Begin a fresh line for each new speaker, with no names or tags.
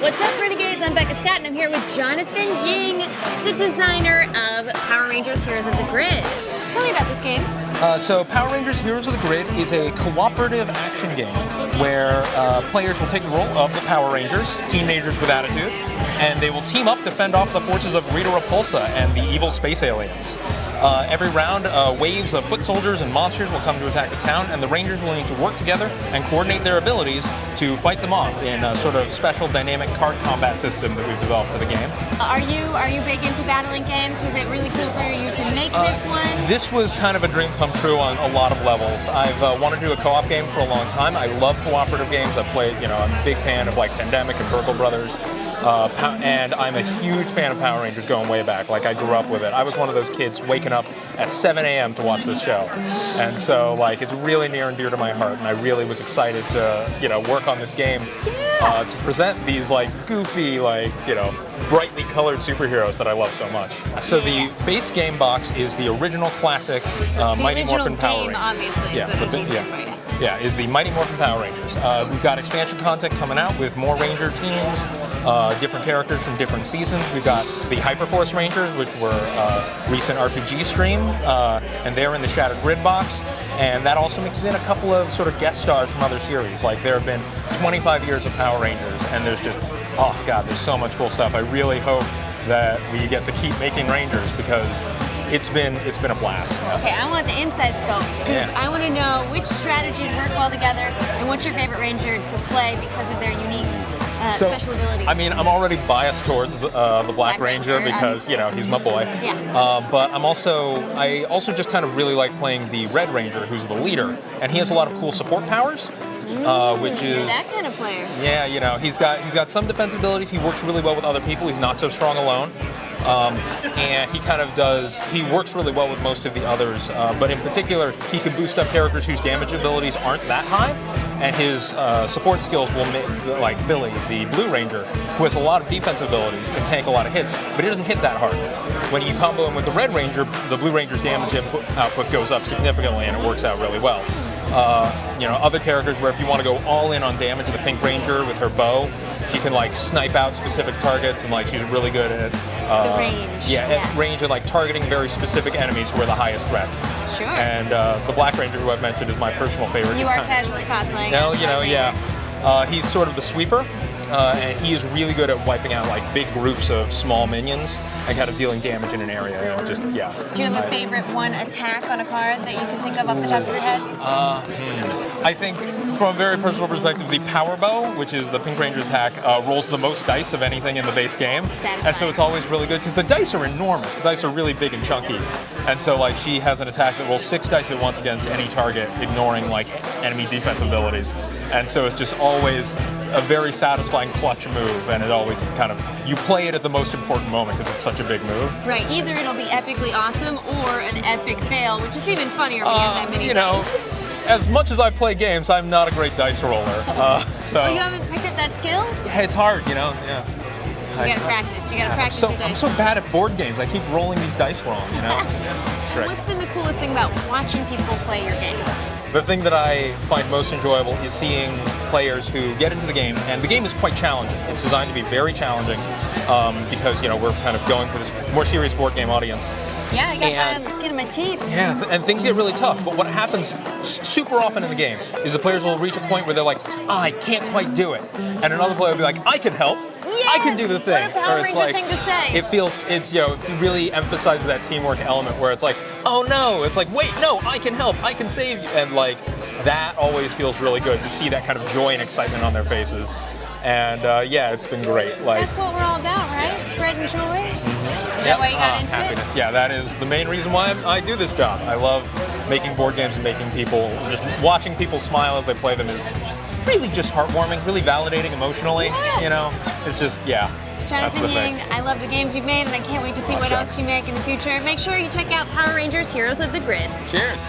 What's up, Renegades? I'm Becca Scott, and I'm here with Jonathan Ying, the designer of Power Rangers Heroes of the Grid. Tell me about this game.
So Power Rangers Heroes of the Grid is a cooperative action game where players will take the role of the Power Rangers, teenagers with attitude, and they will team up to fend off the forces of Rita Repulsa and the evil space aliens. Every round, waves of foot soldiers and monsters will come to attack the town, and the Rangers will need to work together and coordinate their abilities to fight them off in a sort of special dynamic card combat system that we've developed for the game.
Are you big into battling games? Was it really cool for you to make this one?
This was kind of a dream come true on a lot of levels. I've wanted to do a co-op game for a long time. I love cooperative games. I've played, I'm a big fan of like Pandemic and Burgle Brothers. And I'm a huge fan of Power Rangers going way back. Like, I grew up with it. I was one of those kids waking up at 7 a.m. to watch this show. And so, like, it's really near and dear to my heart. And I really was excited to, work on this game to present these, like, goofy, like, brightly colored superheroes that I love so much. So the base game box is the original classic Mighty Morphin Power Rangers.
Obviously,
Yeah,
so what it stands for, yeah.
Yeah, is the Mighty Morphin Power Rangers. We've got expansion content coming out with more Ranger teams, different characters from different seasons. We've got the Hyperforce Rangers, which were a recent RPG stream, and they're in the Shattered Grid box. And that also mixes in a couple of sort of guest stars from other series. Like, there have been 25 years of Power Rangers, and there's just, oh God, there's so much cool stuff. I really hope that we get to keep making Rangers because it's been a blast.
Okay, I want the inside scoop.
Yeah.
I want to know which strategies work well together, and what's your favorite Ranger to play because of their unique special ability.
I mean, I'm already biased towards the Black Ranger because
obviously.
he's my boy.
Yeah.
But I also just kind of really like playing the Red Ranger, who's the leader, and he has a lot of cool support powers. Which
You're
is
that kind of player.
Yeah, he's got some defense abilities. He works really well with other people. He's not so strong alone, and he works really well with most of the others. But in particular, he can boost up characters whose damage abilities aren't that high, and his support skills will make, like Billy, the Blue Ranger, who has a lot of defense abilities, can tank a lot of hits, but he doesn't hit that hard. When you combo him with the Red Ranger, the Blue Ranger's damage output goes up significantly, and it works out really well. Other characters where if you want to go all in on damage, the Pink Ranger with her bow, she can like snipe out specific targets, and like she's really good at
the range.
At range and like targeting very specific enemies who are the highest threats.
Sure.
And the Black Ranger, who I've mentioned, is my personal favorite.
You are casually cosplaying.
He's sort of the sweeper. And he is really good at wiping out like big groups of small minions and kind of dealing damage in an area.
Do you have a favorite one attack on a card that you can think of off the top of your head?
I think from a very personal perspective, the Power Bow, which is the Pink Ranger attack, rolls the most dice of anything in the base game.
Satisfying.
And so it's always really good because the dice are enormous. The dice are really big and chunky. And so like she has an attack that rolls 6 dice at once against any target, ignoring like enemy defense abilities. And so it's just always a very satisfying clutch move, and it always kind of, you play it at the most important moment because it's such a big move.
Right, either it'll be epically awesome or an epic fail, which is even funnier when you have that many dice.
As much as I play games, I'm not a great dice roller.
Oh, you haven't picked up that skill?
Yeah, it's hard, You
gotta practice. You gotta practice your dice.
I'm so bad at board games. I keep rolling these dice wrong,
What's been the coolest thing about watching people play your game?
The thing that I find most enjoyable is seeing players who get into the game, and the game is quite challenging. It's designed to be very challenging because we're kind of going for this more serious board game audience.
Yeah, I got the skin of my teeth.
Yeah, and things get really tough. But what happens super often in the game is the players will reach a point where they're like, I can't quite do it. And another player will be like, I can help.
Yes!
I can do the thing.
What a Power Ranger thing to say.
It really emphasizes that teamwork element where it's like, oh no, it's like, wait, no, I can help, I can save you. And like, that always feels really good to see that kind of joy and excitement on their faces. And it's been great.
That's what we're all about, right? Spreading joy. Is that why you got into
happiness.
it?
Yeah, that is the main reason why I do this job. I love making board games and making people, just watching people smile as they play them is really just heartwarming, really validating emotionally. It's just,
Jonathan Ying, I love the games you've made, and I can't wait to see what else you make in the future. Make sure you check out Power Rangers Heroes of the Grid.
Cheers.